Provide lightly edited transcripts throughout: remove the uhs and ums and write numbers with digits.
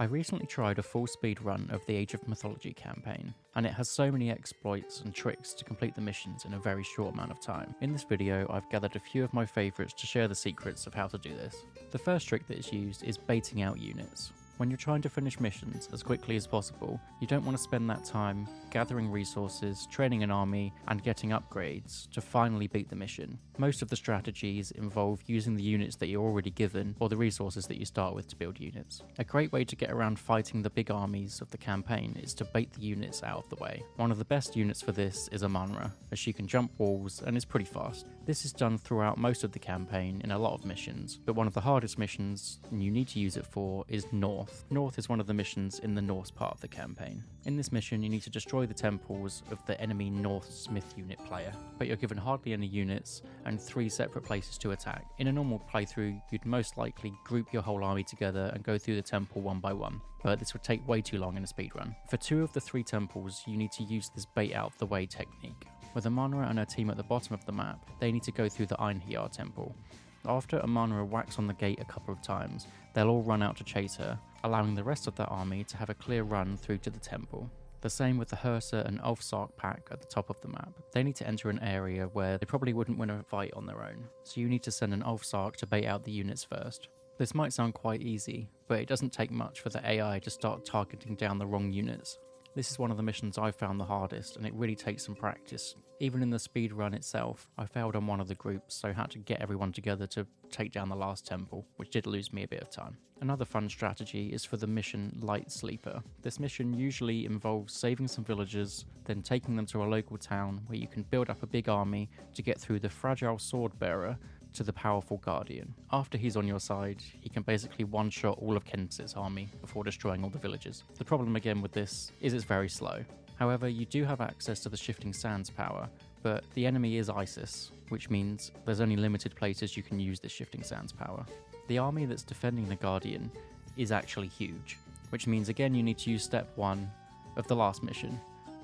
I recently tried a full speed run of the Age of Mythology campaign, and it has so many exploits and tricks to complete the missions in a very short amount of time. In this video, I've gathered a few of my favourites to share the secrets of how to do this. The first trick that is used is baiting out units. When you're trying to finish missions as quickly as possible, you don't want to spend that time gathering resources, training an army, and getting upgrades to finally beat the mission. Most of the strategies involve using the units that you're already given or the resources that you start with to build units. A great way to get around fighting the big armies of the campaign is to bait the units out of the way. One of the best units for this is Amanra, as she can jump walls and is pretty fast. This is done throughout most of the campaign in a lot of missions, but one of the hardest missions you need to use it for is North. North is one of the missions in the Norse part of the campaign. In this mission you need to destroy the temples of the enemy North Smith unit player, but you're given hardly any units and 3 separate places to attack. In a normal playthrough you'd most likely group your whole army together and go through the temple one by one, but this would take way too long in a speedrun. For 2 of the 3 temples you need to use this bait out of the way technique. With Amanra and her team at the bottom of the map, they need to go through the Einhjar temple. After Amanra whacks on the gate a couple of times, they'll all run out to chase her, allowing the rest of their army to have a clear run through to the temple. The same with the Hersa and Ulfsark pack at the top of the map. They need to enter an area where they probably wouldn't win a fight on their own, so you need to send an Ulfsark to bait out the units first. This might sound quite easy, but it doesn't take much for the AI to start targeting down the wrong units. This is one of the missions I've found the hardest, and it really takes some practice. Even in the speed run itself, I failed on one of the groups, so had to get everyone together to take down the last temple, which did lose me a bit of time. Another fun strategy is for the mission Light Sleeper. This mission usually involves saving some villagers, then taking them to a local town where you can build up a big army to get through the fragile sword bearer to the powerful Guardian. After he's on your side, he can basically one-shot all of Kensit's army before destroying all the villages. The problem again with this is it's very slow. However, you do have access to the Shifting Sands power, but the enemy is ISIS, which means there's only limited places you can use this Shifting Sands power. The army that's defending the Guardian is actually huge, which means again you need to use step 1 of the last mission,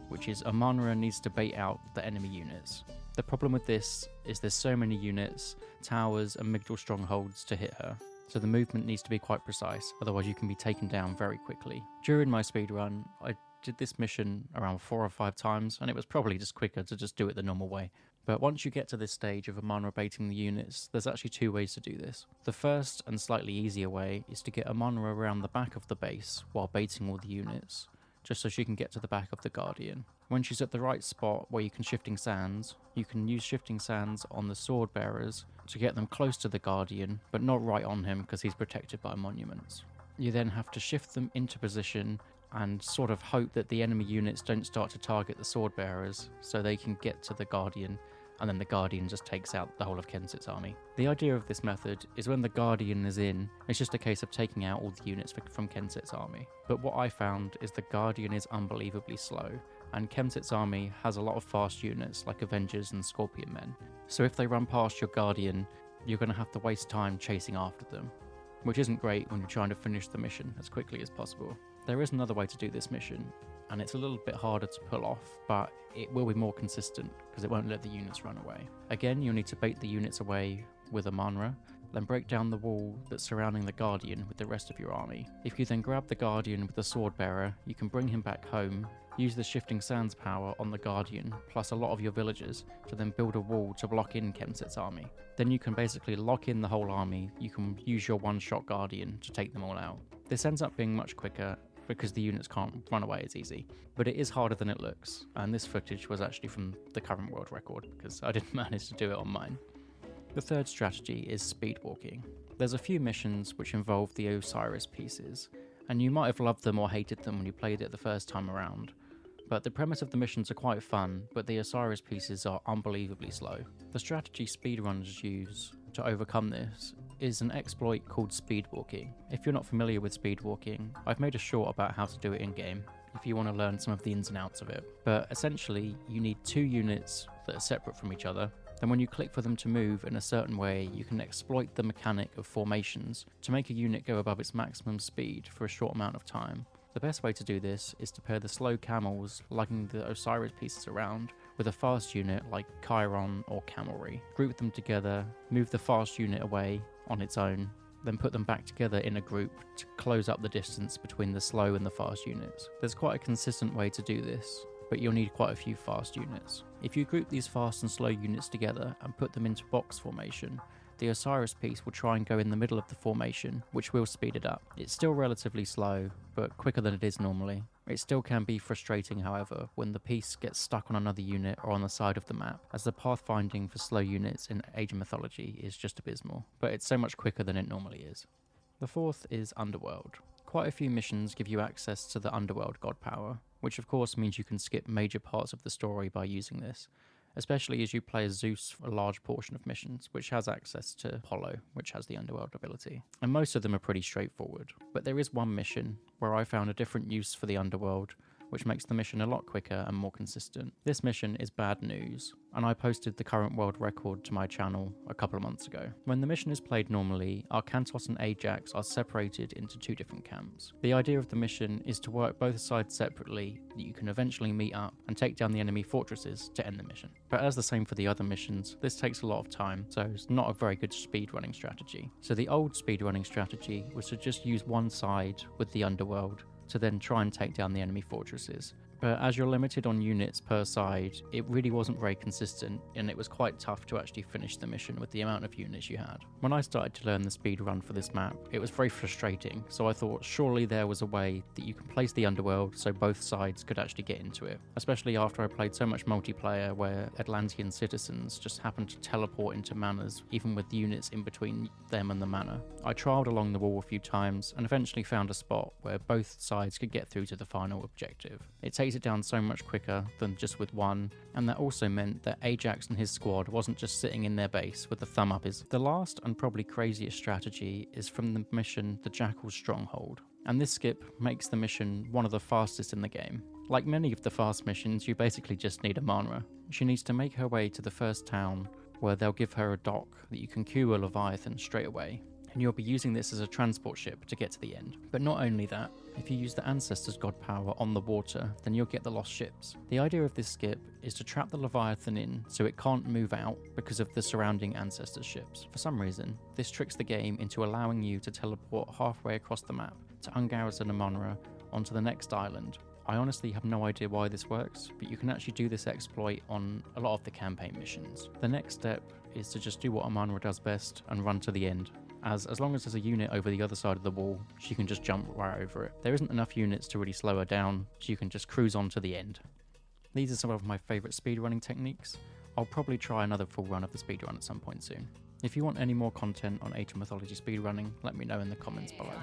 which is Amanra needs to bait out the enemy units. The problem with this is there's so many units, towers and Jackal Strongholds to hit her, so the movement needs to be quite precise, otherwise you can be taken down very quickly. During my speedrun, I did this mission around 4 or 5 times, and it was probably just quicker to just do it the normal way. But once you get to this stage of Amanra baiting the units, there's actually 2 ways to do this. The first and slightly easier way is to get Amanra around the back of the base while baiting all the units, just so she can get to the back of the Guardian. When she's at the right spot where you can Shifting Sands, you can use Shifting Sands on the sword bearers to get them close to the Guardian, but not right on him because he's protected by monuments. You then have to shift them into position and sort of hope that the enemy units don't start to target the sword bearers so they can get to the Guardian, and then the Guardian just takes out the whole of Kensit's army. The idea of this method is when the Guardian is in, it's just a case of taking out all the units from Kensit's army. But what I found is the Guardian is unbelievably slow, and Kensit's army has a lot of fast units like Avengers and Scorpion Men. So if they run past your Guardian, you're going to have to waste time chasing after them, which isn't great when you're trying to finish the mission as quickly as possible. There is another way to do this mission, and it's a little bit harder to pull off, but it will be more consistent because it won't let the units run away. Again, you'll need to bait the units away with Amanra, then break down the wall that's surrounding the Guardian with the rest of your army. If you then grab the Guardian with the sword bearer, you can bring him back home, use the Shifting Sands power on the Guardian, plus a lot of your villagers, to then build a wall to block in Kensit's army. Then you can basically lock in the whole army, you can use your one-shot Guardian to take them all out. This ends up being much quicker because the units can't run away as easy, but it is harder than it looks, and this footage was actually from the current world record because I didn't manage to do it on mine. The third strategy is speed walking. There's a few missions which involve the Osiris pieces, and you might have loved them or hated them when you played it the first time around. But the premise of the missions are quite fun, but the Osiris pieces are unbelievably slow. The strategy speedrunners use to overcome this is an exploit called speedwalking. If you're not familiar with speedwalking, I've made a short about how to do it in-game, if you want to learn some of the ins and outs of it. But essentially, you need 2 units that are separate from each other. Then when you click for them to move in a certain way, you can exploit the mechanic of formations to make a unit go above its maximum speed for a short amount of time. The best way to do this is to pair the slow camels lugging the Osiris pieces around with a fast unit like Chiron or Camelry. Group them together, move the fast unit away on its own, then put them back together in a group to close up the distance between the slow and the fast units. There's quite a consistent way to do this, but you'll need quite a few fast units. If you group these fast and slow units together and put them into box formation, the Osiris piece will try and go in the middle of the formation, which will speed it up. It's still relatively slow, but quicker than it is normally. It still can be frustrating, however, when the piece gets stuck on another unit or on the side of the map, as the pathfinding for slow units in Age of Mythology is just abysmal, but it's so much quicker than it normally is. The fourth is Underworld. Quite a few missions give you access to the Underworld god power, which of course means you can skip major parts of the story by using this, especially as you play as Zeus for a large portion of missions, which has access to Apollo, which has the Underworld ability. And most of them are pretty straightforward, but there is one mission where I found a different use for the Underworld, which makes the mission a lot quicker and more consistent. This mission is Bad News, and I posted the current world record to my channel a couple of months ago. When the mission is played normally, Arkantos and Ajax are separated into two different camps. The idea of the mission is to work both sides separately, that you can eventually meet up and take down the enemy fortresses to end the mission. But as the same for the other missions, this takes a lot of time, so it's not a very good speedrunning strategy. So the old speedrunning strategy was to just use one side with the Underworld to then try and take down the enemy fortresses. But as you're limited on units per side, it really wasn't very consistent, and it was quite tough to actually finish the mission with the amount of units you had. When I started to learn the speed run for this map, it was very frustrating, so I thought surely there was a way that you can place the Underworld so both sides could actually get into it, especially after I played so much multiplayer where Atlantean citizens just happened to teleport into manors, even with units in between them and the manor. I trialled along the wall a few times and eventually found a spot where both sides could get through to the final objective. It takes it down so much quicker than just with one, and that also meant that Ajax and his squad wasn't just sitting in their base with the thumb up. The last and probably craziest strategy is from the mission the Jackal Stronghold, and this skip makes the mission one of the fastest in the game. Like many of the fast missions, you basically just need a Manra. She needs to make her way to the first town, where they'll give her a dock that you can queue a Leviathan straight away, and you'll be using this as a transport ship to get to the end. But not only that, if you use the Ancestors' god power on the water, then you'll get the lost ships. The idea of this skip is to trap the Leviathan in so it can't move out because of the surrounding Ancestors' ships. For some reason, this tricks the game into allowing you to teleport halfway across the map to ungarrison a Manra onto the next island. I honestly have no idea why this works, but you can actually do this exploit on a lot of the campaign missions. The next step is to just do what a Manra does best and run to the end. As long as there's a unit over the other side of the wall, she can just jump right over it. There isn't enough units to really slow her down, so you can just cruise on to the end. These are some of my favourite speedrunning techniques. I'll probably try another full run of the speedrun at some point soon. If you want any more content on Age of Mythology speedrunning, let me know in the comments below.